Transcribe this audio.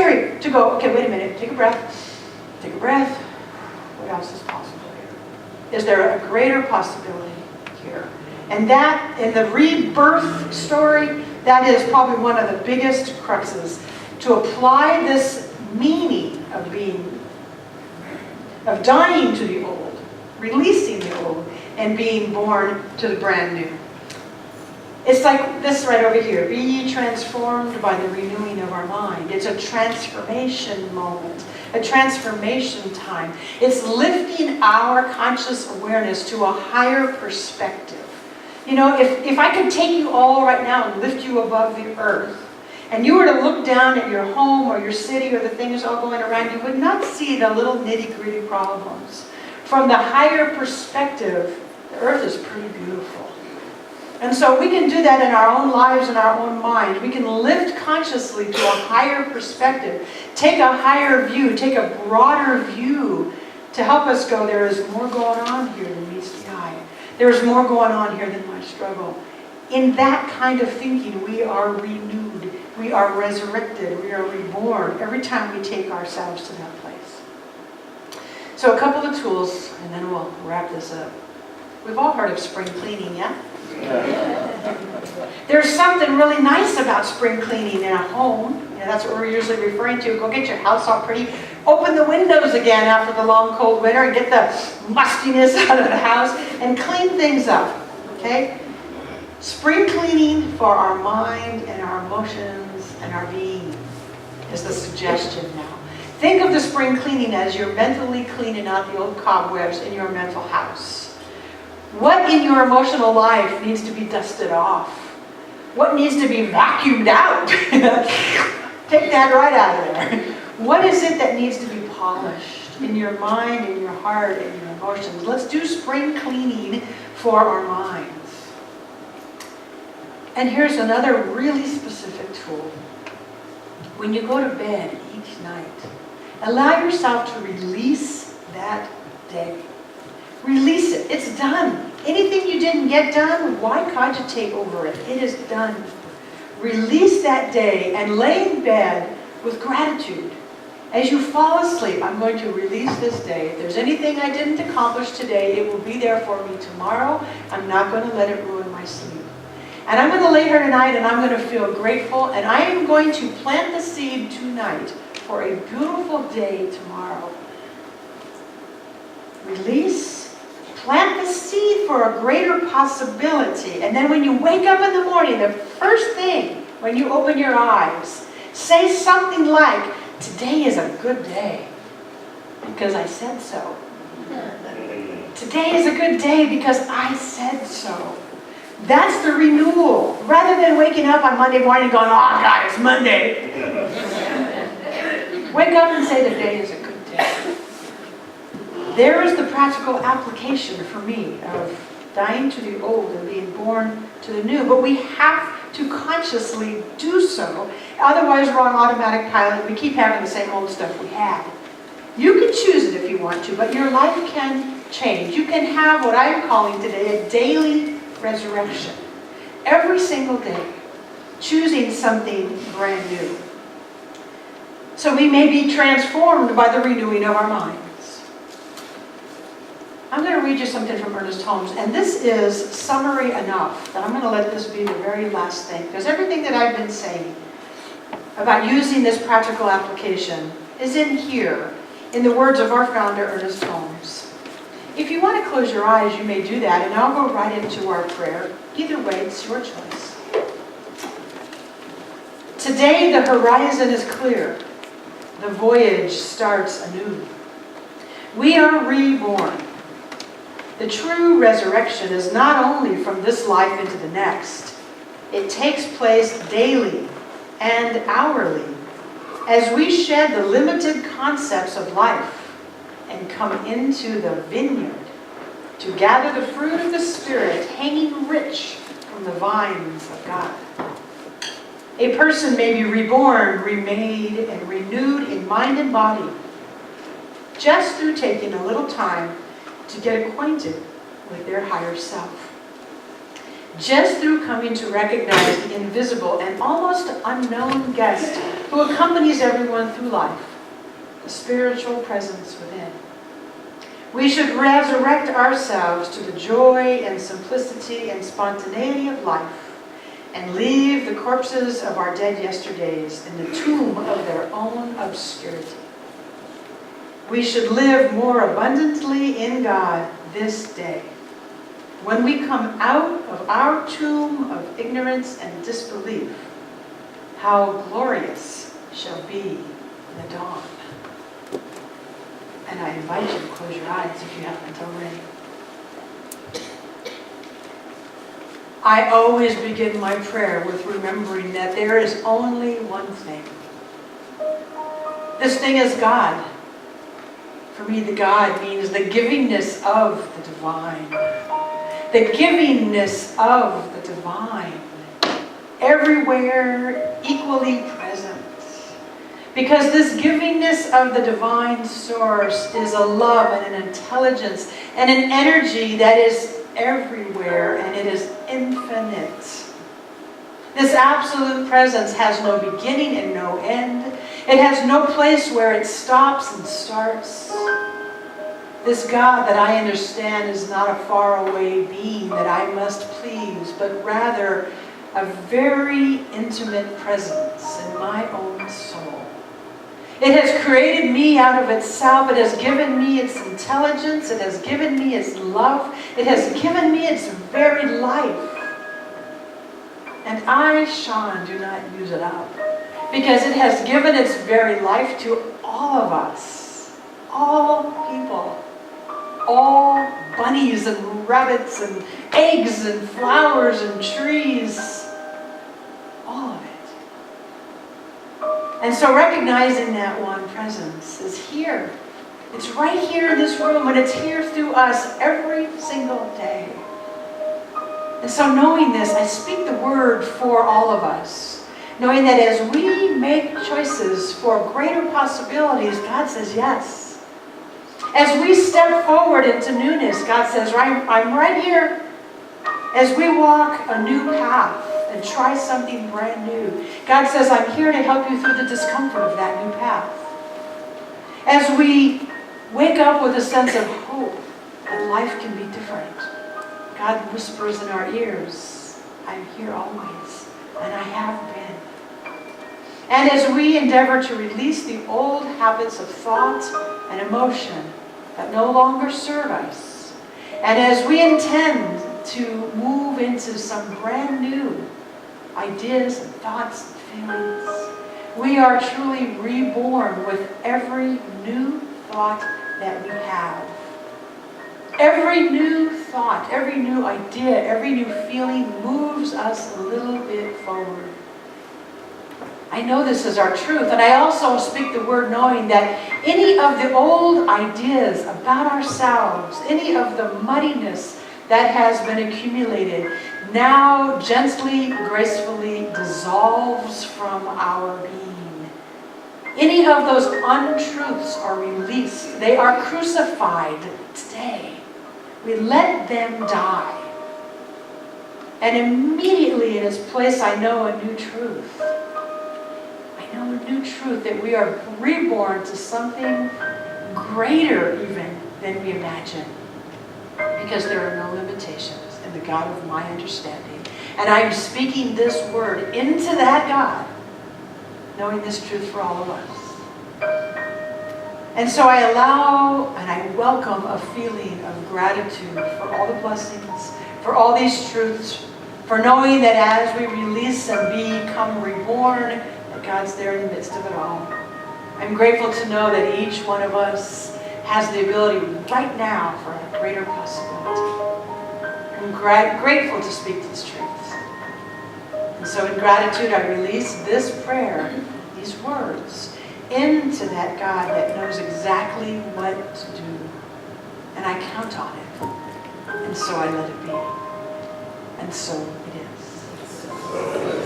necessary to go, okay, wait a minute, take a breath. Take a breath. What else is possible here? Is there a greater possibility here? And that, in the rebirth story, that is probably one of the biggest cruxes. To apply this meaning of being, of dying to the old, releasing the old, and being born to the brand new. It's like this right over here. Be ye transformed by the renewing of our mind. It's a transformation moment, a transformation time. It's lifting our conscious awareness to a higher perspective. You know, if I could take you all right now and lift you above the earth, and you were to look down at your home or your city or the things all going around, you would not see the little nitty-gritty problems. From the higher perspective, the earth is pretty beautiful. And so we can do that in our own lives and our own mind. We can lift consciously to a higher perspective, take a higher view, take a broader view to help us go, there is more going on here than meets the eye. There is more going on here than my struggle. In that kind of thinking, we are renewed, we are resurrected, we are reborn every time we take ourselves to that place. So a couple of tools, and then we'll wrap this up. We've all heard of spring cleaning, yeah? There's something really nice about spring cleaning in a home. You know, that's what we're usually referring to. Go get your house all pretty. Open the windows again after the long cold winter and get the mustiness out of the house and clean things up. Okay? Spring cleaning for our mind and our emotions and our being is the suggestion now. Think of the spring cleaning as you're mentally cleaning out the old cobwebs in your mental house. What in your emotional life needs to be dusted off? What needs to be vacuumed out? Take that right out of there. What is it that needs to be polished in your mind, in your heart, in your emotions? Let's do spring cleaning for our minds. And here's another really specific tool. When you go to bed each night, allow yourself to release that day. Release it. It's done. Anything you didn't get done, why cogitate over it? It is done. Release that day and lay in bed with gratitude. As you fall asleep, I'm going to release this day. If there's anything I didn't accomplish today, it will be there for me tomorrow. I'm not going to let it ruin my sleep. And I'm going to lay here tonight and I'm going to feel grateful, and I am going to plant the seed tonight for a beautiful day tomorrow. Release. Plant the seed for a greater possibility. And then when you wake up in the morning, the first thing when you open your eyes, say something like, today is a good day because I said so. Today is a good day because I said so. That's the renewal. Rather than waking up on Monday morning going, oh God, it's Monday. Wake up and say today is a good day. There is the practical application for me of dying to the old and being born to the new. But we have to consciously do so. Otherwise, we're on automatic pilot. We keep having the same old stuff we had. You can choose it if you want to, but your life can change. You can have what I'm calling today a daily resurrection. Every single day, choosing something brand new. So we may be transformed by the renewing of our minds. I'm going to read you something from Ernest Holmes, and this is summary enough that I'm going to let this be the very last thing, because everything that I've been saying about using this practical application is in here, in the words of our founder, Ernest Holmes. If you want to close your eyes, you may do that, and I'll go right into our prayer. Either way, it's your choice. Today, the horizon is clear. The voyage starts anew. We are reborn. The true resurrection is not only from this life into the next. It takes place daily and hourly as we shed the limited concepts of life and come into the vineyard to gather the fruit of the Spirit hanging rich from the vines of God. A person may be reborn, remade, and renewed in mind and body just through taking a little time to get acquainted with their higher self. just through coming to recognize the invisible and almost unknown guest who accompanies everyone through life, the spiritual presence within. We should resurrect ourselves to the joy and simplicity and spontaneity of life and leave the corpses of our dead yesterdays in the tomb of their own obscurity. We should live more abundantly in God this day. When we come out of our tomb of ignorance and disbelief, how glorious shall be the dawn. And I invite you to close your eyes if you haven't already. I always begin my prayer with remembering that there is only one thing. This thing is God. For me, the God means the givingness of the divine. The givingness of the divine. Everywhere equally present. Because this givingness of the divine source is a love and an intelligence and an energy that is everywhere, and it is infinite. This absolute presence has no beginning and no end. It has no place where it stops and starts. This God that I understand is not a faraway being that I must please, but rather a very intimate presence in my own soul. It has created me out of itself. It has given me its intelligence. It has given me its love. It has given me its very life. And I, Sean, do not use it up. Because it has given its very life to all of us. All people. All bunnies and rabbits and eggs and flowers and trees. All of it. And so recognizing that one presence is here. It's right here in this room, and it's here through us every single day. And so knowing this, I speak the word for all of us. Knowing that as we make choices for greater possibilities, God says yes. As we step forward into newness, God says, I'm right here. As we walk a new path and try something brand new, God says, I'm here to help you through the discomfort of that new path. As we wake up with a sense of hope that life can be different, God whispers in our ears, I'm here always, and I have been. And as we endeavor to release the old habits of thought and emotion that no longer serve us, and as we intend to move into some brand new ideas and thoughts and feelings, we are truly reborn with every new thought that we have. Every new thought, every new idea, every new feeling moves us a little bit forward. I know this is our truth, and I also speak the word knowing that any of the old ideas about ourselves, any of the muddiness that has been accumulated, now gently, gracefully dissolves from our being. Any of those untruths are released. They are crucified today. We let them die. And immediately in its place, I know a new truth. I know a new truth that we are reborn to something greater even than we imagine. Because there are no limitations in the God of my understanding. And I am speaking this word into that God, knowing this truth for all of us. And so I allow and I welcome a feeling of gratitude for all the blessings, for all these truths, for knowing that as we release and become reborn, that God's there in the midst of it all. I'm grateful to know that each one of us has the ability right now for a greater possibility. I'm grateful to speak these truths. And so in gratitude, I release this prayer, these words, into that God that knows exactly what to do. And I count on it. And so I let it be. And so it is.